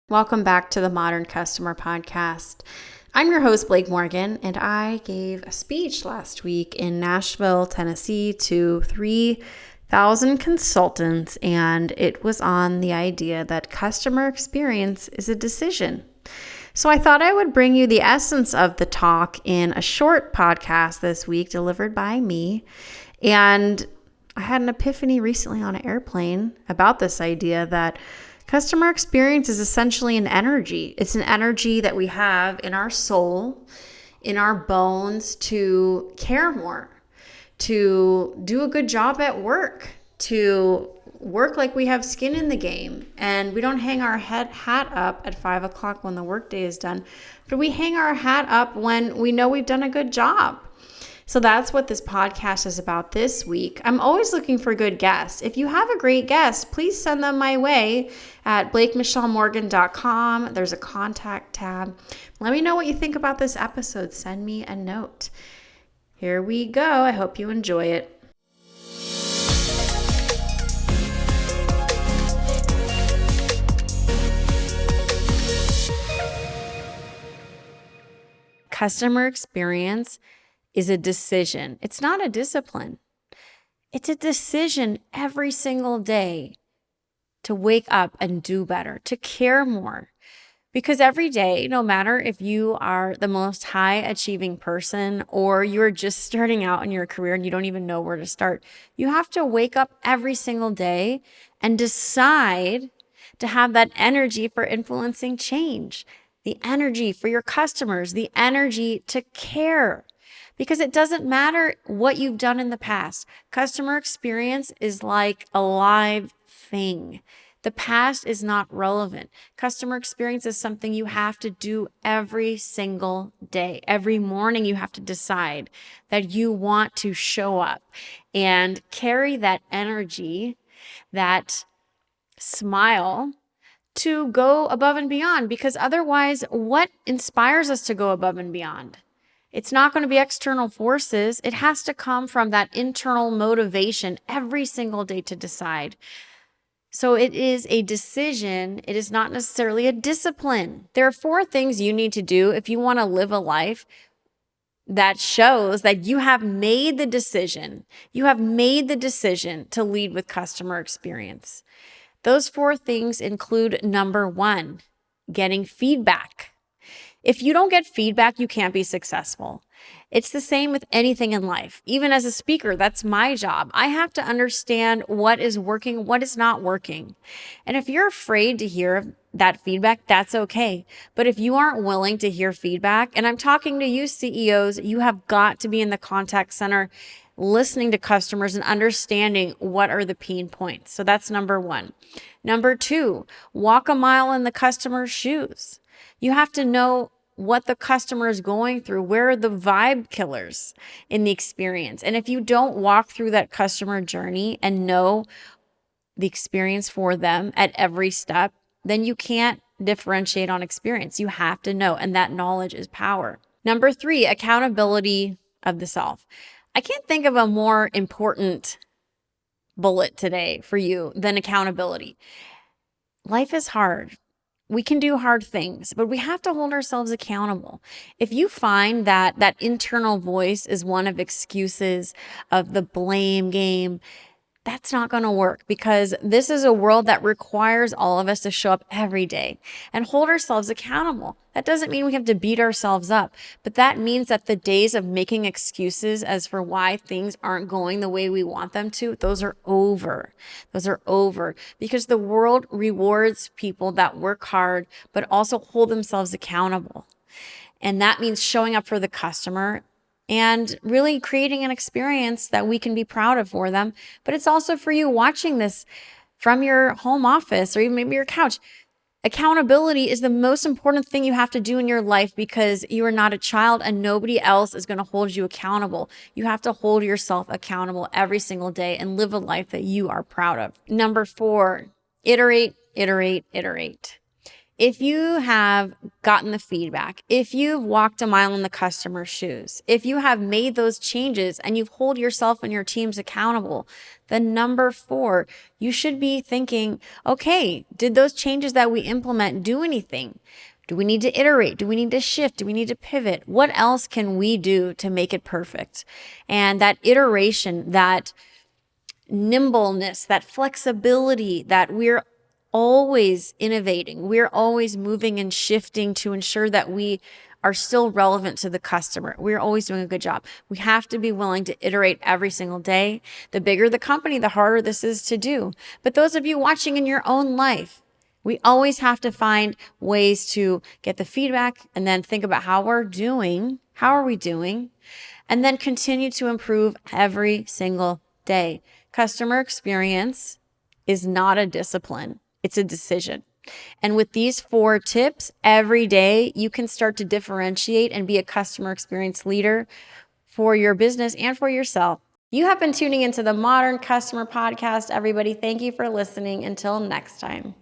Welcome back to the Modern Customer Podcast. I'm your host, Blake Morgan, and I gave a speech last week in Nashville, Tennessee to 3,000 consultants, and it was on the idea that customer experience is a decision. So I thought I would bring you the essence of the talk in a short podcast this week delivered by me. And I had an epiphany recently on an airplane about this idea that customer experience is essentially an energy. It's an energy that we have in our soul, in our bones to care more, to do a good job at work, to work like we have skin in the game. And we don't hang our hat up at 5 o'clock when the workday is done, but we hang our hat up when we know we've done a good job. So that's what this podcast is about this week. I'm always looking for good guests. If you have a great guest, please send them my way at blakemichellemorgan.com. There's a contact tab. Let me know what you think about this episode. Send me a note. Here we go. I hope you enjoy it. Customer experience is a decision. It's not a discipline. It's a decision every single day to wake up and do better, to care more. Because every day, no matter if you are the most high achieving person or you're just starting out in your career and you don't even know where to start, you have to wake up every single day and decide to have that energy for influencing change, the energy for your customers, the energy to care. Because it doesn't matter what you've done in the past. Customer experience is like a live thing. The past is not relevant. Customer experience is something you have to do every single day. Every morning you have to decide that you want to show up and carry that energy, that smile, to go above and beyond. Because otherwise, what inspires us to go above and beyond? It's not going to be external forces. It has to come from that internal motivation every single day to decide. So it is a decision. It is not necessarily a discipline. There are 4 things you need to do if you want to live a life that shows that you have made the decision. You have made the decision to lead with customer experience. Those 4 things include number 1, getting feedback. If you don't get feedback, you can't be successful. It's the same with anything in life. Even as a speaker, that's my job. I have to understand what is working, what is not working. And if you're afraid to hear that feedback, that's okay. But if you aren't willing to hear feedback, and I'm talking to you CEOs, you have got to be in the contact center listening to customers and understanding what are the pain points. So that's number 1. Number 2, walk a mile in the customer's shoes. You have to know what the customer is going through. Where are the vibe killers in the experience? And if you don't walk through that customer journey and know the experience for them at every step, then you can't differentiate on experience. You have to know, and that knowledge is power. Number 3, accountability of the self. I can't think of a more important bullet today for you than accountability. Life is hard. We can do hard things, but we have to hold ourselves accountable. If you find that that internal voice is one of excuses, of the blame game, that's not going to work, because this is a world that requires all of us to show up every day and hold ourselves accountable. That doesn't mean we have to beat ourselves up, but that means that the days of making excuses as for why things aren't going the way we want them to, those are over. Those are over, because the world rewards people that work hard, but also hold themselves accountable. And that means showing up for the customer and really creating an experience that we can be proud of for them. But it's also for you watching this from your home office or even maybe your couch. Accountability is the most important thing you have to do in your life, because you are not a child and nobody else is going to hold you accountable. You have to hold yourself accountable every single day and live a life that you are proud of. Number 4, iterate, iterate, iterate. If you have gotten the feedback, if you've walked a mile in the customer's shoes, if you have made those changes and you hold yourself and your teams accountable, then number 4, you should be thinking, okay, did those changes that we implement do anything? Do we need to iterate? Do we need to shift? Do we need to pivot? What else can we do to make it perfect? And that iteration, that nimbleness, that flexibility, that we're always innovating, we're always moving and shifting to ensure that we are still relevant to the customer. We're always doing a good job. We have to be willing to iterate every single day. The bigger the company, the harder this is to do. But those of you watching in your own life, we always have to find ways to get the feedback and then think about how we're doing. How are we doing? And then continue to improve every single day. Customer experience is not a discipline. It's a decision. And with these 4 tips, every day you can start to differentiate and be a customer experience leader for your business and for yourself. You have been tuning into the Modern Customer Podcast, everybody. Thank you for listening. Until next time.